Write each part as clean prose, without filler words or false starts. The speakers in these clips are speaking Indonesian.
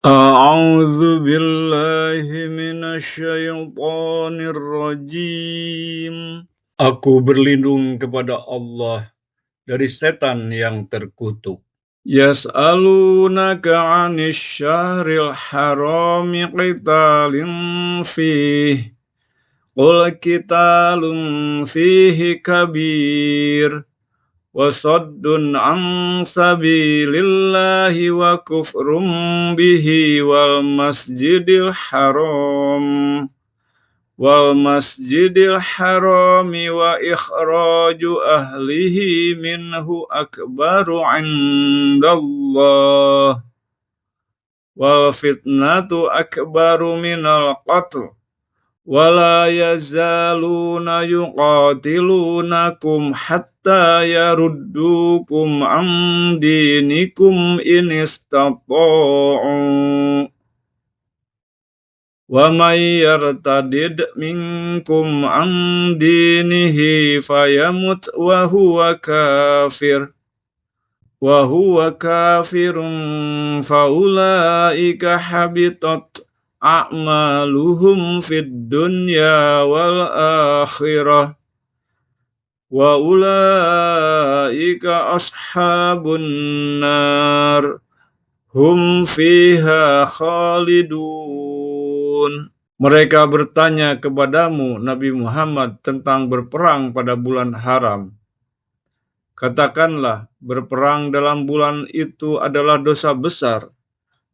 A'udzu billahi minasyaitonir rajim. Aku berlindung kepada Allah dari setan yang terkutuk. Yas'alunaka 'anil syahril harami qitalin fihi. Qul qitalun fihi kabir. Wasaddun an sabilillahi wa kufrum bihi wal masjidil harami wa ikhraju ahlihi minhu akbaru indallah wal fitnatu akbaru minal qatl wala yazaluna yuqatilunakum hatta yaruddukum an dinikum in istata'u wa may yartadid minkum an dinihi fayamut wa huwa kafirun faulaika habitat a'maluhum fid dunya wal akhirah wa ulaika ashabun nar hum fiha khalidun. Mereka bertanya kepadamu Nabi Muhammad tentang berperang pada bulan haram. Katakanlah, berperang dalam bulan itu adalah dosa besar.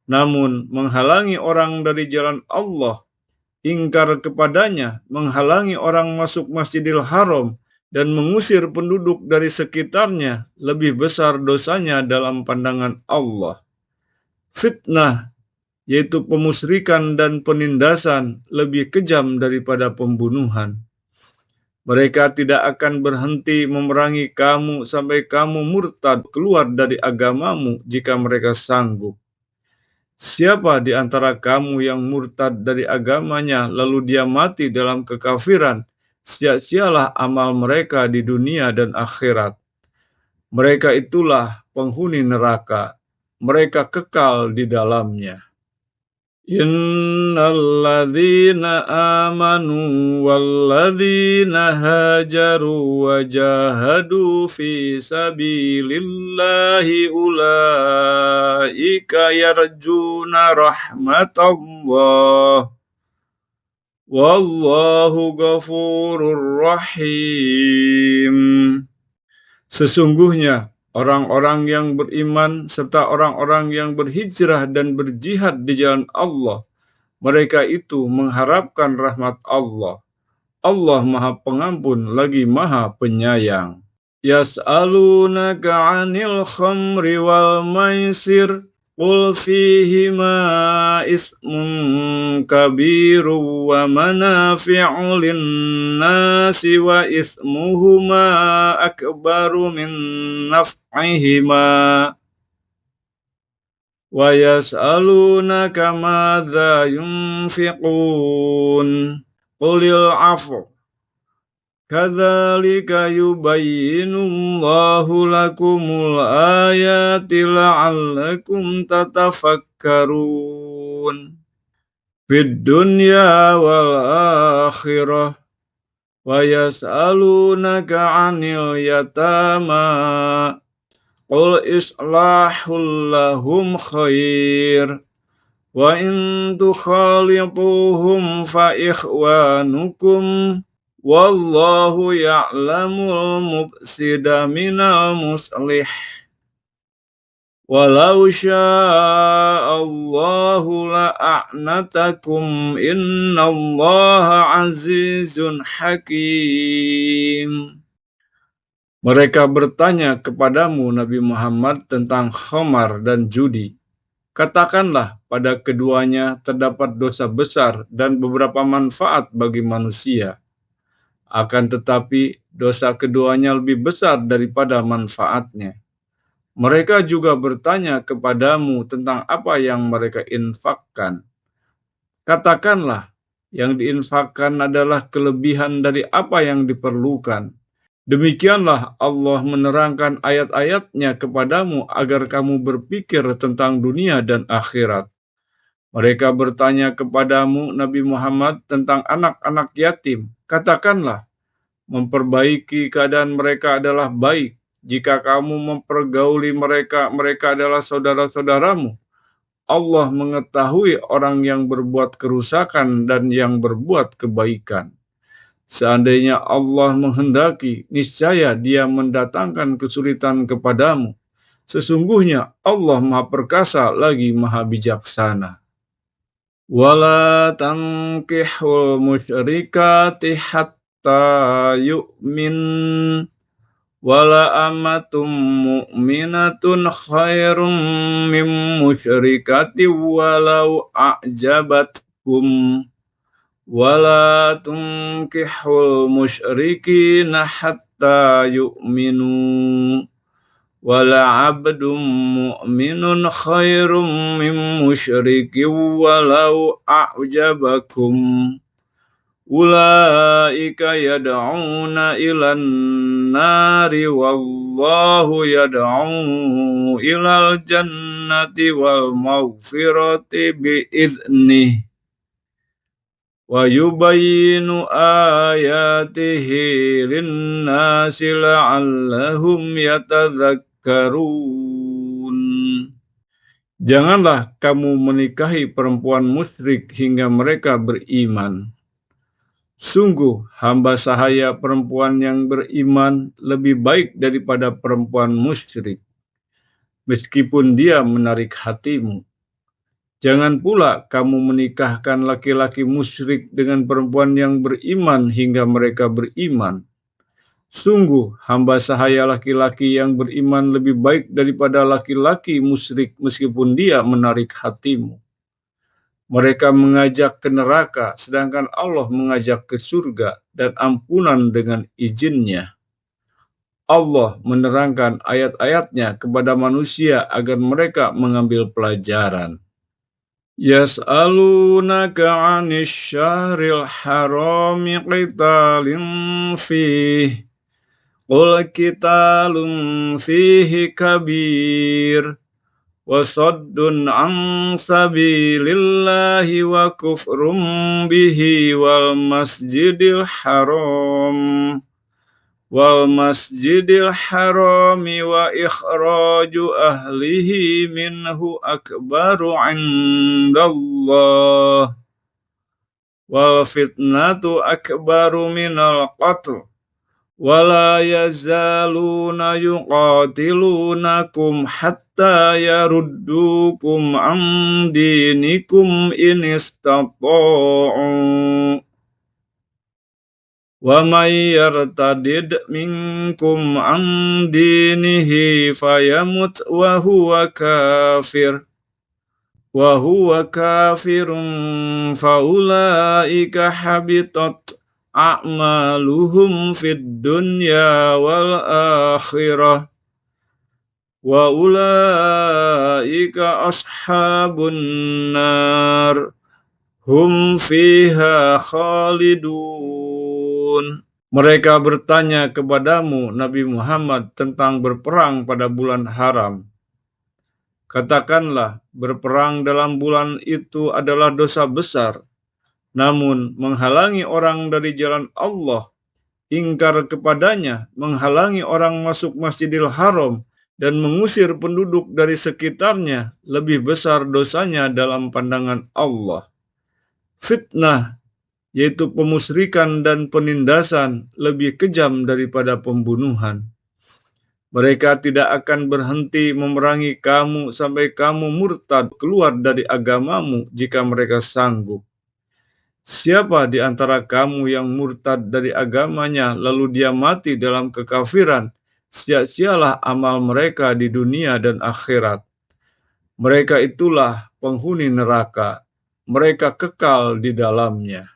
Namun menghalangi orang dari jalan Allah, ingkar kepadanya, menghalangi orang masuk Masjidil Haram, dan mengusir penduduk dari sekitarnya, lebih besar dosanya dalam pandangan Allah. Fitnah, yaitu pemusyrikan dan penindasan, lebih kejam daripada pembunuhan. Mereka tidak akan berhenti memerangi kamu sampai kamu murtad keluar dari agamamu jika mereka sanggup. Siapa di antara kamu yang murtad dari agamanya lalu dia mati dalam kekafiran, sia-sialah amal mereka di dunia dan akhirat. Mereka itulah penghuni neraka, mereka kekal di dalamnya. Innalladzina amanu walladzina hajaru wa jahadu fi sabilillahi ulaika yarjuna rahmatallah wallahu ghafurur rahim. Sesungguhnya orang-orang yang beriman serta orang-orang yang berhijrah dan berjihad di jalan Allah, mereka itu mengharapkan rahmat Allah. Allah Maha Pengampun lagi Maha Penyayang. Yas'alunaka 'anil khamri wal maisir qul fihima ismun kabiru wa manafi'u lin-nasi wa ismuhuma akbaru min naf'ihima wa yas'alunaka madza yunfiqun qulil 'afwa kadzalika yubayyinullahu lakumul ayati la'allakum tatafakkarun fid dunya wal akhirah wa yas'alunaka 'anil yatama qul islahul lahum khair wa in tukhalituhum fa ikhwanukum wallahu ya'lamul mufsida minal muslih walau sya'allahu la'anatakum innallaha azizun hakim. Mereka bertanya kepadamu Nabi Muhammad tentang khamar dan judi. Katakanlah, pada keduanya terdapat dosa besar dan beberapa manfaat bagi manusia. Akan tetapi dosa keduanya lebih besar daripada manfaatnya. Mereka juga bertanya kepadamu tentang apa yang mereka infakkan. Katakanlah, yang diinfakkan adalah kelebihan dari apa yang diperlukan. Demikianlah Allah menerangkan ayat-ayatnya kepadamu agar kamu berpikir tentang dunia dan akhirat. Mereka bertanya kepadamu, Nabi Muhammad, tentang anak-anak yatim. Katakanlah, memperbaiki keadaan mereka adalah baik. Jika kamu mempergauli mereka, mereka adalah saudara-saudaramu. Allah mengetahui orang yang berbuat kerusakan dan yang berbuat kebaikan. Seandainya Allah menghendaki, niscaya Dia mendatangkan kesulitan kepadamu. Sesungguhnya Allah Maha Perkasa lagi Maha Bijaksana. Wala tankihul musyrikati hatta yu'min wala amatum mu'minatun khairum min musyrikati walau a'jabatkum wala tunkihul musyrikina hatta yu'minu wala abdum mu'minun khairum min musyrikin walau a'jabakum ulaika yad'una ilan nari wallahu yad'u ilal jannati wal maghfirati bi'idnih wa yubayyinu ayatihi linnasi la'allahum yatadhakkarun. Janganlah kamu menikahi perempuan musyrik hingga mereka beriman. Sungguh hamba sahaya perempuan yang beriman lebih baik daripada perempuan musyrik, meskipun dia menarik hatimu. Jangan pula kamu menikahkan laki-laki musyrik dengan perempuan yang beriman hingga mereka beriman. Sungguh, hamba sahaya laki-laki yang beriman lebih baik daripada laki-laki musyrik meskipun dia menarik hatimu. Mereka mengajak ke neraka, sedangkan Allah mengajak ke surga dan ampunan dengan izinnya. Allah menerangkan ayat-ayatnya kepada manusia agar mereka mengambil pelajaran. Yas'alunaka 'anil syahril harami qitalin fihi qul qitalun fihi kabir wa saddun 'an sabilillahi wa kufrum bihi wal masjidil harami wa ikhraju ahlihi minhu akbaru 'indallah wal fitnatu akbaru minal qatl wala yazaluna yuqatilunakum hatta yaruddukum an dinikum in istata'u wa may yartadid minkum an dinihi fayamut wa huwa kafirun faulaika habitat a'maluhum fid dunya wal akhirah wa ulaika ashabun nar hum fiha khalidun. Mereka bertanya kepadamu, Nabi Muhammad, tentang berperang pada bulan haram. Katakanlah, berperang dalam bulan itu adalah dosa besar. Namun, menghalangi orang dari jalan Allah, ingkar kepadanya, menghalangi orang masuk Masjidil Haram, dan mengusir penduduk dari sekitarnya, lebih besar dosanya dalam pandangan Allah. Fitnah, yaitu pemusyrikan dan penindasan, lebih kejam daripada pembunuhan. Mereka tidak akan berhenti memerangi kamu sampai kamu murtad keluar dari agamamu jika mereka sanggup. Siapa di antara kamu yang murtad dari agamanya lalu dia mati dalam kekafiran, sia-sialah amal mereka di dunia dan akhirat. Mereka itulah penghuni neraka, mereka kekal di dalamnya.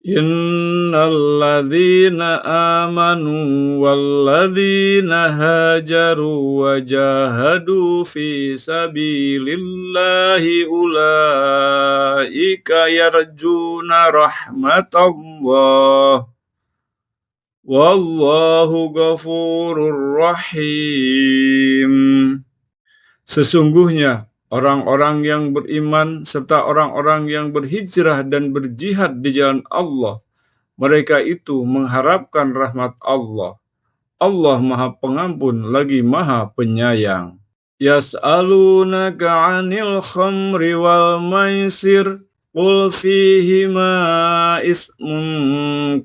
Innalladzina amanu walladzina hajaru wa jahadu fi sabilillahi ulaika yarjuna rahmatallah wallahu ghafurur rahim. Sesungguhnya Orang-orang yang beriman serta orang-orang yang berhijrah dan berjihad di jalan Allah, mereka itu mengharapkan rahmat Allah. Allah Maha Pengampun lagi Maha Penyayang. Yas'alunaka 'anil khamri wal maisir qul fihima ismun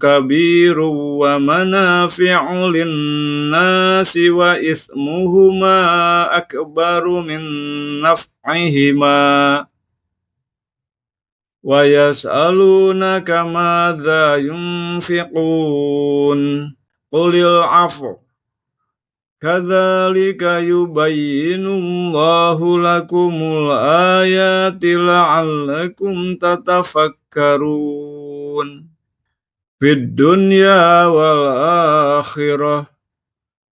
kabiru wa manafi'u lin-nasi wa ismuhuma akbaru min naf'ihima wa yas'alunaka madza yunfiqun qulil 'afwa kadzalika yubayyinullahu lakumul ayati la'allakum tatafakkarun fid dunya wal akhirah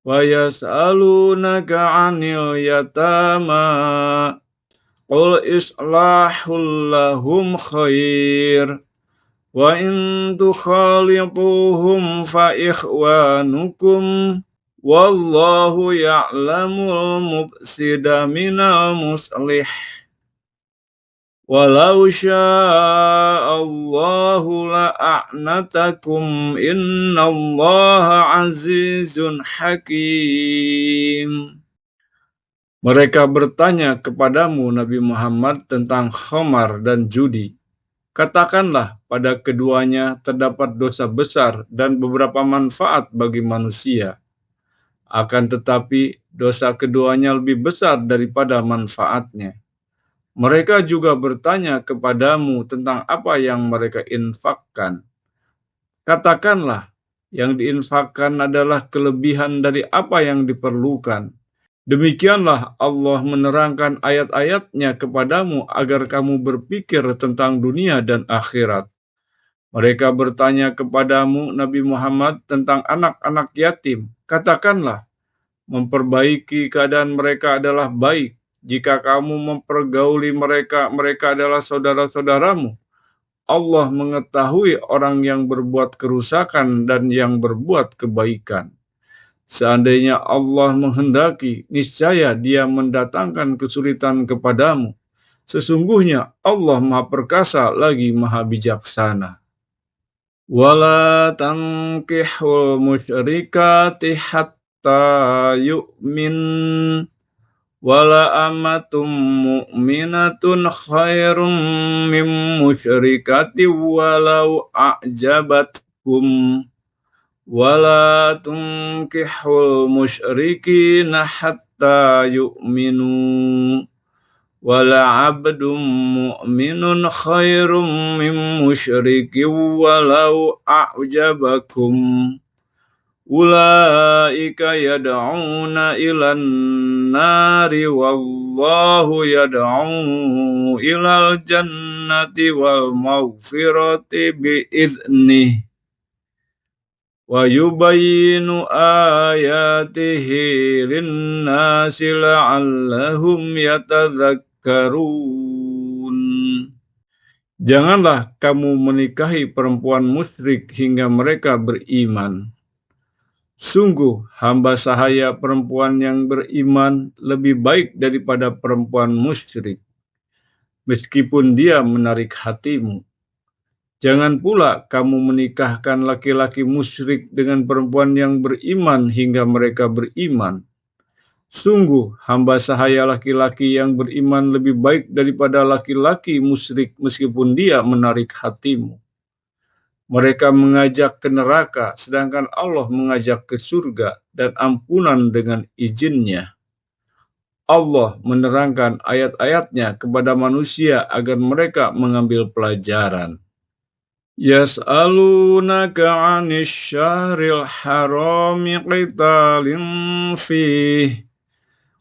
wa yas'alunaka 'anil yatama qul islahul lahum khair wa in tukhalituhum fa ikhwanukum wallahu ya'lamul mufsida minal muslih walau sya'allahu la'anatakum innallaha azizun hakim. Mereka bertanya kepadamu Nabi Muhammad tentang khamar dan judi. Katakanlah pada keduanya terdapat dosa besar dan beberapa manfaat bagi manusia. Akan tetapi dosa keduanya lebih besar daripada manfaatnya. Mereka juga bertanya kepadamu tentang apa yang mereka infakkan. Katakanlah, yang diinfakkan adalah kelebihan dari apa yang diperlukan. Demikianlah Allah menerangkan ayat-ayatnya kepadamu agar kamu berpikir tentang dunia dan akhirat. Mereka bertanya kepadamu Nabi Muhammad tentang anak-anak yatim. Katakanlah, memperbaiki keadaan mereka adalah baik. Jika kamu mempergauli mereka, mereka adalah saudara-saudaramu. Allah mengetahui orang yang berbuat kerusakan dan yang berbuat kebaikan. Seandainya Allah menghendaki, niscaya Dia mendatangkan kesulitan kepadamu. Sesungguhnya Allah Maha Perkasa lagi Maha Bijaksana. Wala tankihul musyrikati hatta yu'min wala amatum mu'minatun khairum min musyrikati walau a'jabatkum wala tunkihul musyrikina hatta yu'minu wala abdum mu'minun khairum min musyrikin walau a'jabakum ulaika yad'una ilan nari wallahu yad'u ilal jannati wal maghfirati bi'idnih wa yubayyinu ayatihi linnasi la'allahum yatadhakkarun. Janganlah kamu menikahi perempuan musyrik hingga mereka beriman. Sungguh hamba sahaya perempuan yang beriman lebih baik daripada perempuan musyrik, meskipun dia menarik hatimu. Jangan pula kamu menikahkan laki-laki musyrik dengan perempuan yang beriman hingga mereka beriman. Sungguh hamba sahaya laki-laki yang beriman lebih baik daripada laki-laki musyrik meskipun dia menarik hatimu. Mereka mengajak ke neraka, sedangkan Allah mengajak ke surga dan ampunan dengan izinnya. Allah menerangkan ayat-ayatnya kepada manusia agar mereka mengambil pelajaran. Yas'alunaka 'anil syahril harami qitalin fihi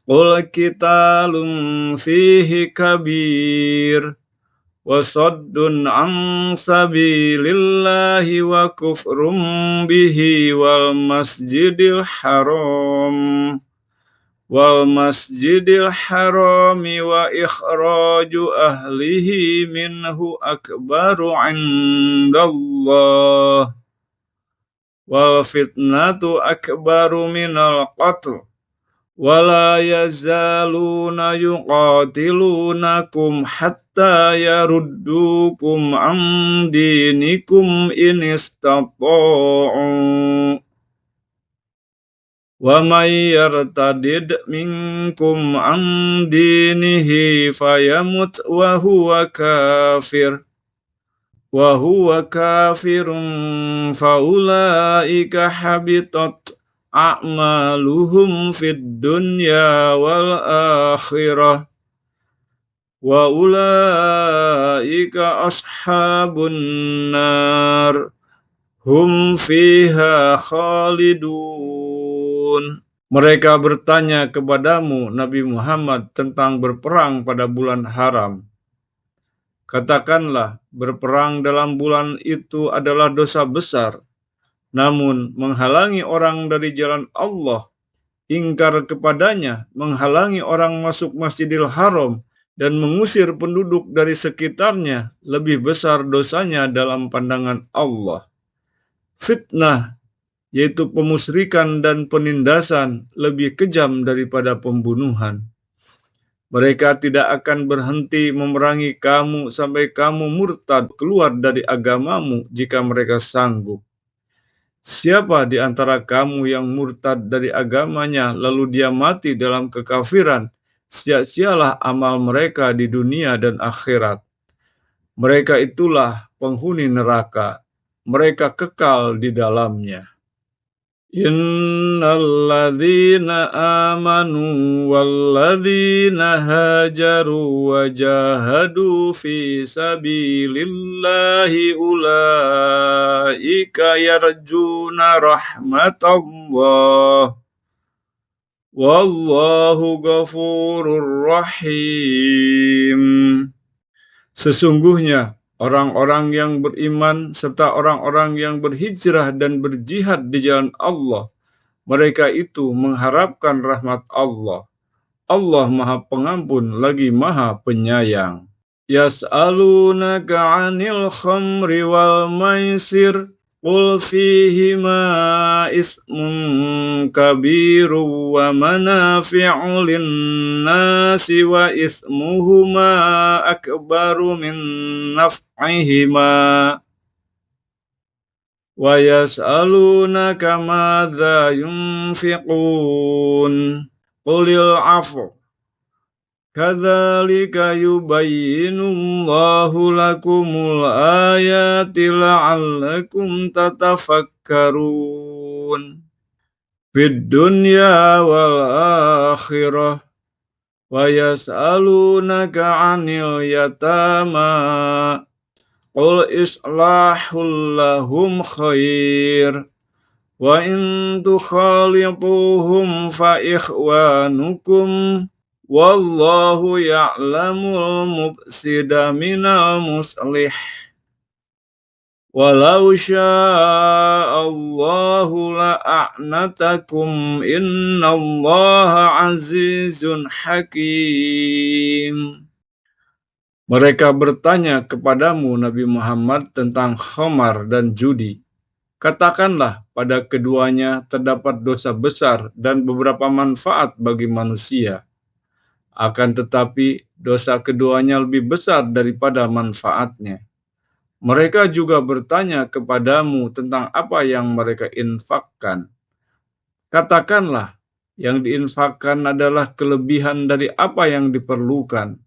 qul qitalun fihi kabir wa saddun 'an sabilillahi wa kufrum bihi wal masjidil harami wa ikhraju ahlihi minhu akbaru 'indallah wal fitnatu akbaru minal qatl wala yazaluna yuqatilunakum hatta yaruddukum an dinikum in istata'u wa may yartadid minkum an dinihi fayamut wa huwa kafirun faulaika habitat a'maluhum fid dunya wal akhirah wa ulaika ashabun nar hum fiha khalidun. Mereka bertanya kepadamu Nabi Muhammad tentang berperang pada bulan haram. Katakanlah, berperang dalam bulan itu adalah dosa besar. Namun menghalangi orang dari jalan Allah, ingkar kepadanya, menghalangi orang masuk Masjidil Haram, dan mengusir penduduk dari sekitarnya, lebih besar dosanya dalam pandangan Allah. Fitnah, yaitu pemusyrikan dan penindasan, lebih kejam daripada pembunuhan. Mereka tidak akan berhenti memerangi kamu sampai kamu murtad keluar dari agamamu jika mereka sanggup. Siapa di antara kamu yang murtad dari agamanya lalu dia mati dalam kekafiran, sia-sialah amal mereka di dunia dan akhirat. Mereka itulah penghuni neraka, mereka kekal di dalamnya. Innalladzina amanu walladzina hajaru wa jahadu fi sabilillahi ulaika yarjuna rahmatallah wallahu ghafurur rahim. Sesungguhnya orang-orang yang beriman serta orang-orang yang berhijrah dan berjihad di jalan Allah, mereka itu mengharapkan rahmat Allah. Allah Maha Pengampun lagi Maha Penyayang. Yas'alunaka 'anil khamri wal maisir qul fihima ismun kabiru wa manafi'u lin-nasi wa ismuhuma akbaru min naf'ihima wa yas'alunaka madza yunfiqun qulil 'afwa kadzalika yubayyinullahu lakumul ayati la'allakum tatafakkarun fid dunya wal akhirah wa yas'alunaka 'anil yatama qul islahul lahum khair wa in tukhalituhum fa ikhwanukum wallahu ya'lamul mufsida minal muslih walau sya'allahu la'anatakum innallaha azizun hakim. Mereka bertanya kepadamu Nabi Muhammad tentang khamar dan judi. Katakanlah, pada keduanya terdapat dosa besar dan beberapa manfaat bagi manusia. Akan tetapi dosa keduanya lebih besar daripada manfaatnya. Mereka juga bertanya kepadamu tentang apa yang mereka infakkan. Katakanlah, yang diinfakkan adalah kelebihan dari apa yang diperlukan.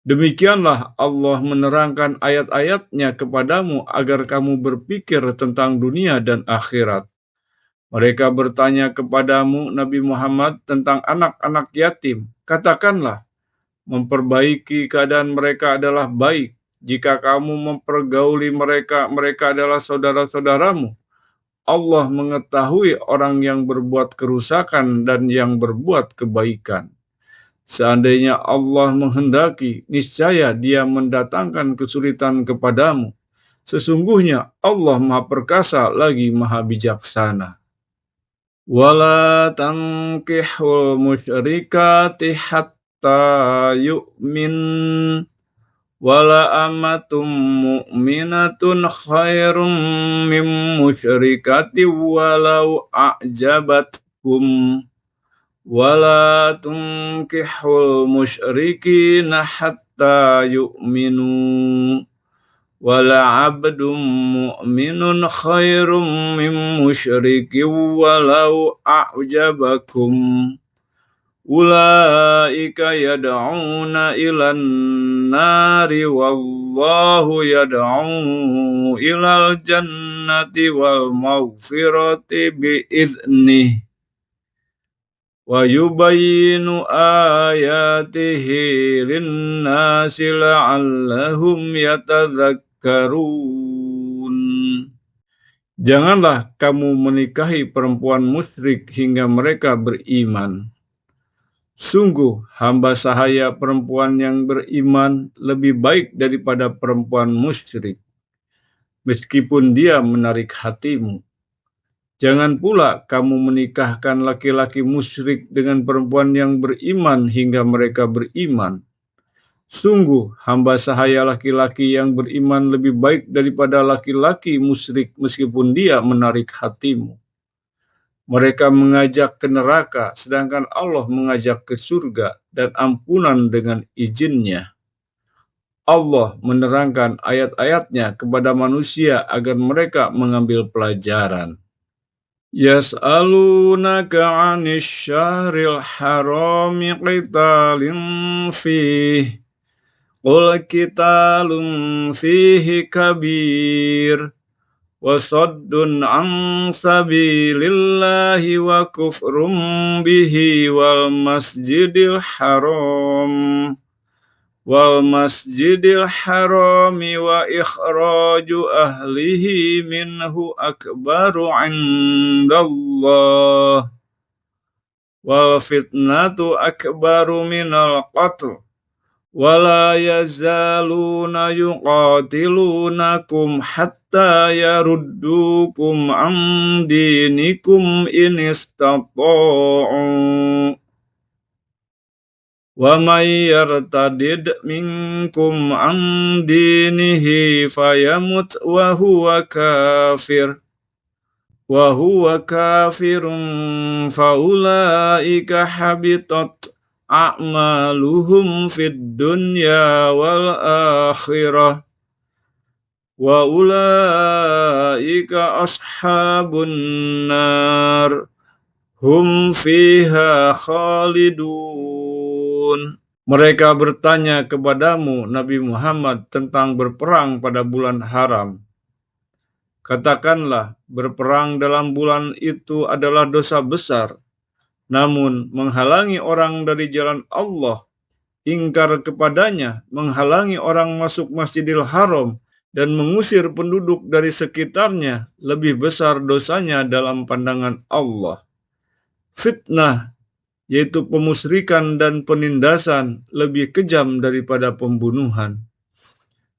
Demikianlah Allah menerangkan ayat-ayatnya kepadamu agar kamu berpikir tentang dunia dan akhirat. Mereka bertanya kepadamu Nabi Muhammad tentang anak-anak yatim. Katakanlah, memperbaiki keadaan mereka adalah baik. Jika kamu mempergauli mereka, mereka adalah saudara-saudaramu. Allah mengetahui orang yang berbuat kerusakan dan yang berbuat kebaikan. Seandainya Allah menghendaki, niscaya Dia mendatangkan kesulitan kepadamu. Sesungguhnya Allah Maha Perkasa lagi Maha Bijaksana. Wala tankihul musyrikati hatta yu'min wala amatum mu'minatun khairum min musyrikati walau a'jabatkum wala tunkihul musyrikina hatta yu'minu wala abdum mu'minun khairum min musyrikin walau a'jabakum ulaika yad'una ilan nari wallahu yad'u ilal jannati wal maghfirati bi'idnih wa yubayyinu ayatihi linnasi la'allahum yatadhakkarun. Janganlah kamu menikahi perempuan musyrik hingga mereka beriman. Sungguh hamba sahaya perempuan yang beriman lebih baik daripada perempuan musyrik, meskipun dia menarik hatimu. Jangan pula kamu menikahkan laki-laki musyrik dengan perempuan yang beriman hingga mereka beriman. Sungguh hamba sahaya laki-laki yang beriman lebih baik daripada laki-laki musyrik meskipun dia menarik hatimu. Mereka mengajak ke neraka, sedangkan Allah mengajak ke surga dan ampunan dengan izinnya. Allah menerangkan ayat-ayatnya kepada manusia agar mereka mengambil pelajaran. Yas'alunaka 'anil syahril harami qitalin fihi qul qitalun fihi kabir wa saddun 'an sabilillahi wa kufrum bihi wal masjidil harami wa ikhraju ahlihi minhu akbaru 'indallah wal fitnatu akbaru minal qatl wala yazaluna yuqatilunakum hatta yaruddukum an dinikum in istata'u wa may yartadid minkum an dinihi fayamut wa huwa kafirun faulaika habitat a'maluhum fid dunya wal akhirah wa ulaika ashabun nar hum fiha khalidun. Mereka bertanya kepadamu Nabi Muhammad tentang berperang pada bulan haram. Katakanlah, berperang dalam bulan itu adalah dosa besar. Namun menghalangi orang dari jalan Allah, ingkar kepadanya, menghalangi orang masuk Masjidil Haram, dan mengusir penduduk dari sekitarnya, lebih besar dosanya dalam pandangan Allah. Fitnah, yaitu pemusyrikan dan penindasan, lebih kejam daripada pembunuhan.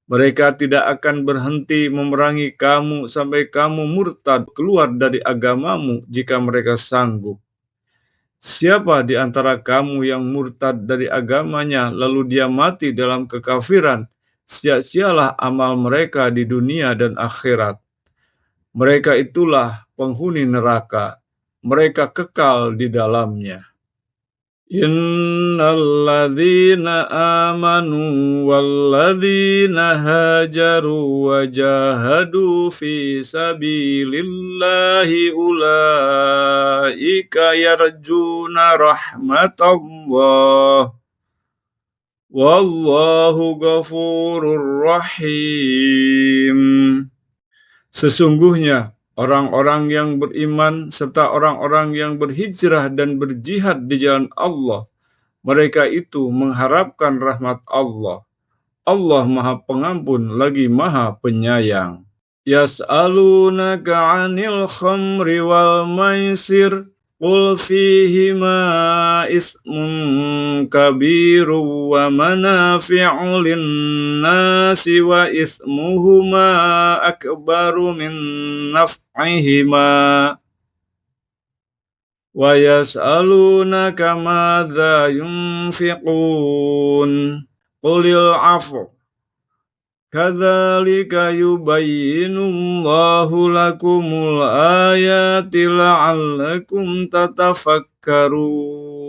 Mereka tidak akan berhenti memerangi kamu sampai kamu murtad keluar dari agamamu jika mereka sanggup. Siapa di antara kamu yang murtad dari agamanya lalu dia mati dalam kekafiran, sia-sialah amal mereka di dunia dan akhirat. Mereka itulah penghuni neraka, mereka kekal di dalamnya. Innalladzina amanu walladzina hajaru wa jahadu fi sabilillahi ulaika yarjuna rahmatallah wallahu ghafurur rahim. Sesungguhnya orang-orang yang beriman serta orang-orang yang berhijrah dan berjihad di jalan Allah, mereka itu mengharapkan rahmat Allah. Allah Maha Pengampun lagi Maha Penyayang. Yas'alunaka 'anil khamri wal maisir qul fihima ismun kabiru wa manafi'u linnasi wa ismuhuma akbaru min naf'ihima wa yas'alunaka madza yunfiqun qulil 'afwa kadzalika yubayyinullahu lakumul ayati la'allakum tatafakkarun.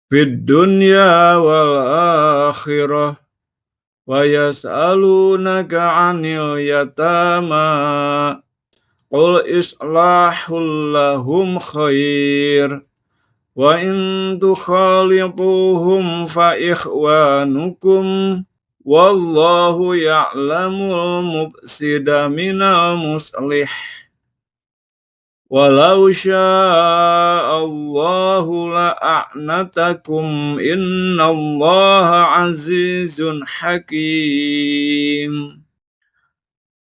fid dunya wal akhirah wa yas'alunaka 'anil yatama qul islahul lahum khair wa in tukhalituhum fa ikhwanukum wallahu ya'lamul mufsida minal muslih walau sya'allahu la'anatakum innallaha azizun hakim.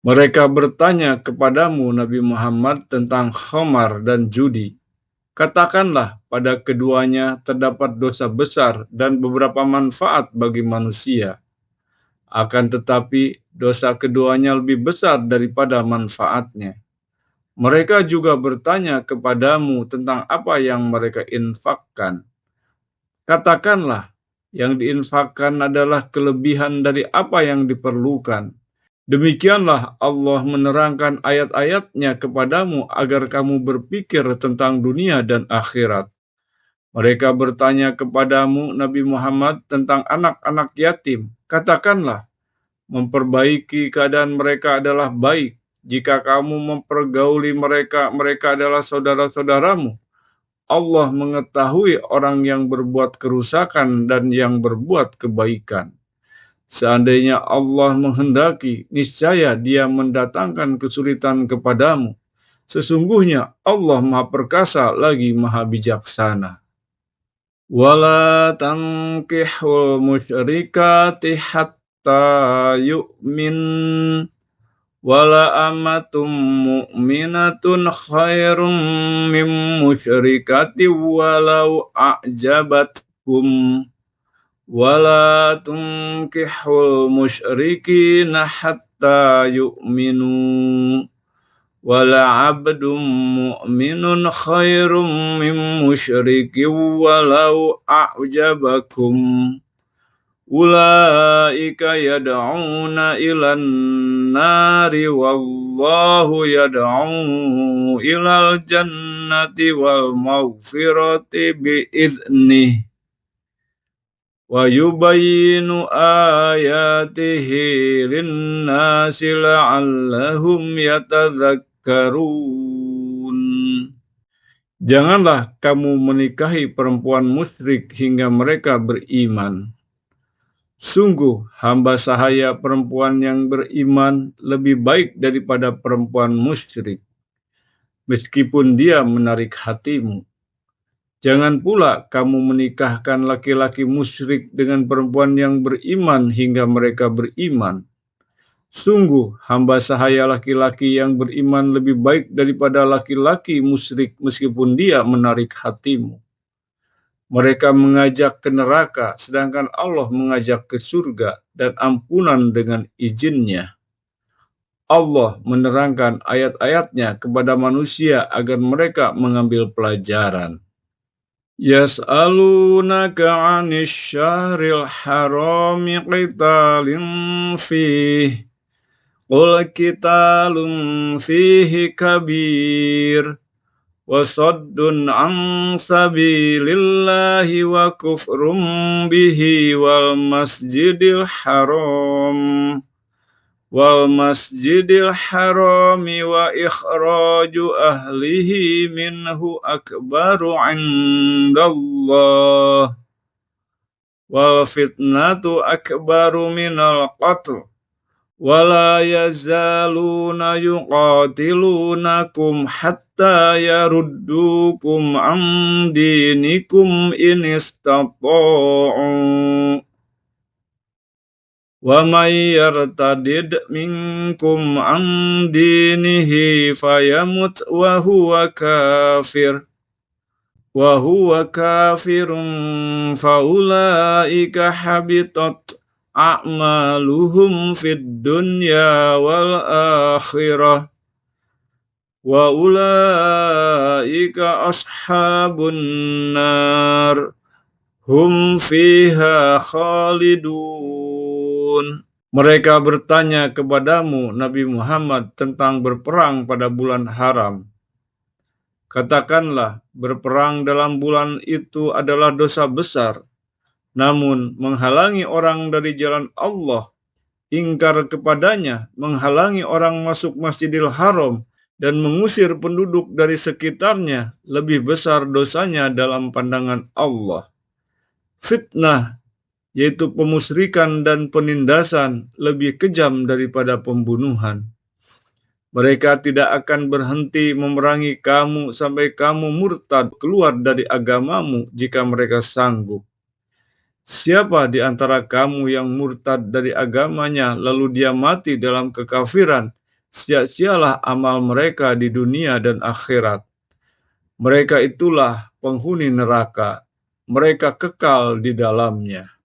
Mereka bertanya kepadamu Nabi Muhammad tentang khamar dan judi. Katakanlah pada keduanya terdapat dosa besar dan beberapa manfaat bagi manusia. Akan tetapi dosa keduanya lebih besar daripada manfaatnya. Mereka juga bertanya kepadamu tentang apa yang mereka infakkan. Katakanlah, yang diinfakkan adalah kelebihan dari apa yang diperlukan. Demikianlah Allah menerangkan ayat-ayatnya kepadamu agar kamu berpikir tentang dunia dan akhirat. Mereka bertanya kepadamu, Nabi Muhammad, tentang anak-anak yatim. Katakanlah, memperbaiki keadaan mereka adalah baik. Jika kamu mempergauli mereka, mereka adalah saudara-saudaramu. Allah mengetahui orang yang berbuat kerusakan dan yang berbuat kebaikan. Seandainya Allah menghendaki, niscaya Dia mendatangkan kesulitan kepadamu. Sesungguhnya Allah Maha Perkasa lagi Maha Bijaksana. Wala tankihul musyrikati hatta yu'min wala amatum mu'minatun khairum min musyrikati walau a'jabatkum wala tunkihul musyrikina hatta yu'minu wala abdum mu'minun khairum min musyrikin walau a'jabakum ulaika yad'una ilan nari wallahu yad'u ilal jannati wal maghfirati bi'idnih wa yubayyinu ayatihi linnasi la'allahum yatadhakkarun. Janganlah kamu menikahi perempuan musyrik hingga mereka beriman. Sungguh, hamba sahaya perempuan yang beriman lebih baik daripada perempuan musyrik, meskipun dia menarik hatimu. Jangan pula kamu menikahkan laki-laki musyrik dengan perempuan yang beriman hingga mereka beriman. Sungguh, hamba sahaya laki-laki yang beriman lebih baik daripada laki-laki musyrik meskipun dia menarik hatimu. Mereka mengajak ke neraka, sedangkan Allah mengajak ke surga dan ampunan dengan izinnya. Allah menerangkan ayat-ayatnya kepada manusia agar mereka mengambil pelajaran. Yas'alunaka 'anil syahril harami qitalin fihi qul qitalun fihi kabir wa saddun 'an sabilillahi wa kufrum bihi wal masjidil harami wa ikhraju ahlihi minhu akbaru 'indallah wal fitnatu akbaru minal qatl wala yazaluna yuqatilunakum hatta yaruddukum an dinikum in istata'u wa may yartadid minkum an dinihi fayamut wa huwa kafirun faulaika habitat a'maluhum fid dunya wal akhirah wa ulaika ashabun nar hum fiha khalidun. Mereka bertanya kepadamu Nabi Muhammad tentang berperang pada bulan haram. Katakanlah, berperang dalam bulan itu adalah dosa besar, namun menghalangi orang dari jalan Allah, ingkar kepadanya, menghalangi orang masuk Masjidil Haram, dan mengusir penduduk dari sekitarnya, lebih besar dosanya dalam pandangan Allah. Fitnah, yaitu pemusyrikan dan penindasan, lebih kejam daripada pembunuhan. Mereka tidak akan berhenti memerangi kamu sampai kamu murtad keluar dari agamamu jika mereka sanggup. Siapa di antara kamu yang murtad dari agamanya lalu dia mati dalam kekafiran, sia-sialah amal mereka di dunia dan akhirat. Mereka itulah penghuni neraka, mereka kekal di dalamnya.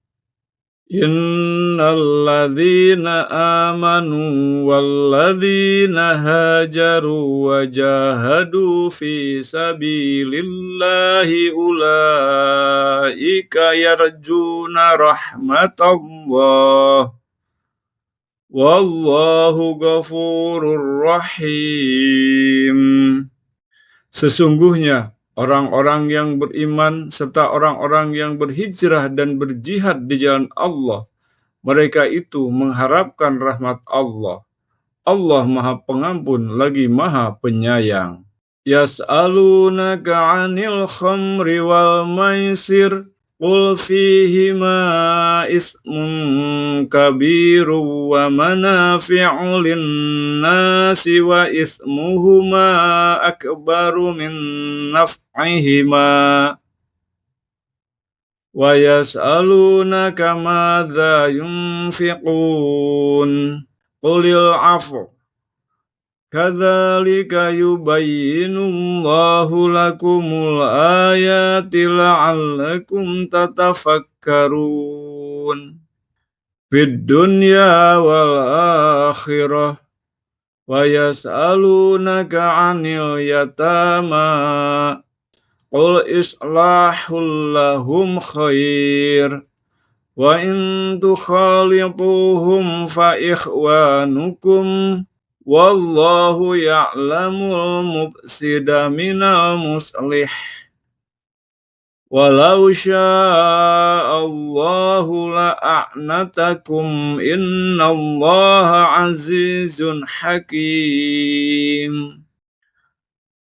Innalladzina amanu walladzina hajaru wa jahadu fi sabilillahi ulaika yarjuna rahmatallah wallahu ghafurur rahim. Sesungguhnya orang-orang yang beriman serta orang-orang yang berhijrah dan berjihad di jalan Allah, mereka itu mengharapkan rahmat Allah. Allah Maha Pengampun lagi Maha Penyayang. Yas'alunaka 'anil khamri wal maisir qul fihima ismun kabiru wa manafi'u lin-nasi wa ismuhuma akbaru min naf'ihima wa yas'alunaka madza yunfiqun qulil 'afwa kadzalika yubayyinullahu lakumul ayati la'allakum tatafakkarun fid dunya wal akhirah wa yas'alunaka 'anil yatama qul islahul lahum khair wa in tukhalituhum fa ikhwanukum wallahu ya'lamul mufsida minal muslih walau sya'allahu la'anatakum innallaha azizun hakim.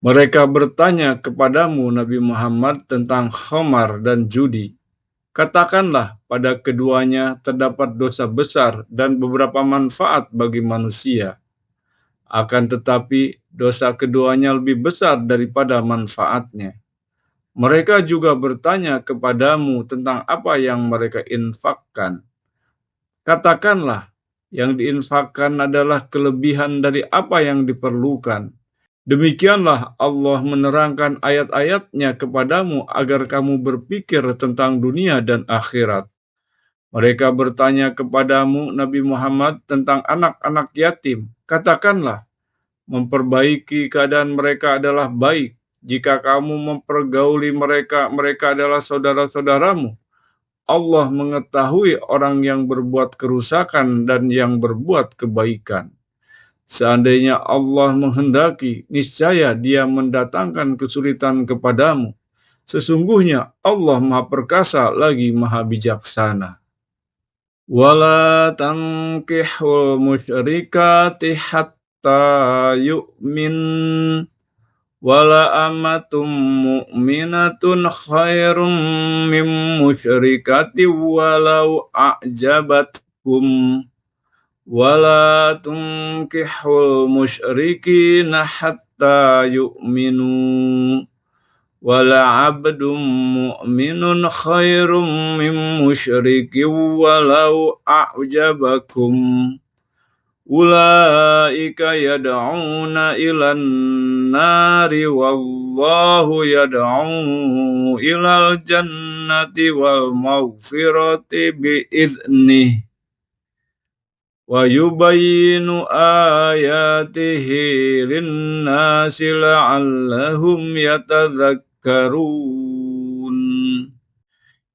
Mereka bertanya kepadamu Nabi Muhammad tentang khamar dan judi. Katakanlah, pada keduanya terdapat dosa besar dan beberapa manfaat bagi manusia. Akan tetapi, dosa keduanya lebih besar daripada manfaatnya. Mereka juga bertanya kepadamu tentang apa yang mereka infakkan. Katakanlah, yang diinfakkan adalah kelebihan dari apa yang diperlukan. Demikianlah Allah menerangkan ayat-ayatnya kepadamu agar kamu berpikir tentang dunia dan akhirat. Mereka bertanya kepadamu Nabi Muhammad tentang anak-anak yatim. Katakanlah, memperbaiki keadaan mereka adalah baik. Jika kamu mempergauli mereka, mereka adalah saudara-saudaramu. Allah mengetahui orang yang berbuat kerusakan dan yang berbuat kebaikan. Seandainya Allah menghendaki, niscaya Dia mendatangkan kesulitan kepadamu. Sesungguhnya Allah Maha Perkasa lagi Maha Bijaksana. Wala tankihul musyrikati hatta yu'min wala amatum mu'minatun khairum min musyrikati walau a'jabatkum wala tunkihul musyrikina hatta yu'minu wala abdum mu'minun khairum min musyrikin walau a'jabakum ulaika yad'una ilan nari wallahu yad'u ilal jannati wal maghfirati bi'idnih wa yubayyinu ayatihi linnasi la'allahum yatadhakkarun.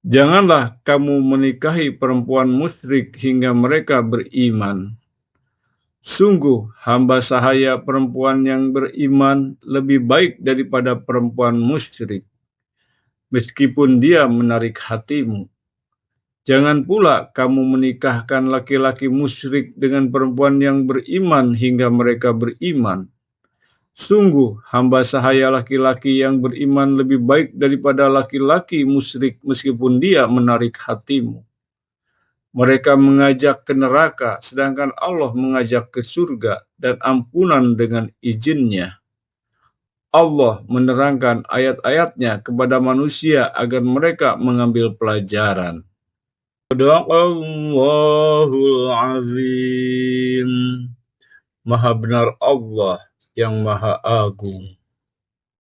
Janganlah kamu menikahi perempuan musyrik hingga mereka beriman. Sungguh hamba sahaya perempuan yang beriman lebih baik daripada perempuan musyrik, meskipun dia menarik hatimu. Jangan pula kamu menikahkan laki-laki musyrik dengan perempuan yang beriman hingga mereka beriman. Sungguh hamba sahaya laki-laki yang beriman lebih baik daripada laki-laki musyrik meskipun dia menarik hatimu. Mereka mengajak ke neraka, sedangkan Allah mengajak ke surga dan ampunan dengan izinnya. Allah menerangkan ayat-ayatnya kepada manusia agar mereka mengambil pelajaran. Sadaqallahul azim. Maha benar Allah yang maha agung.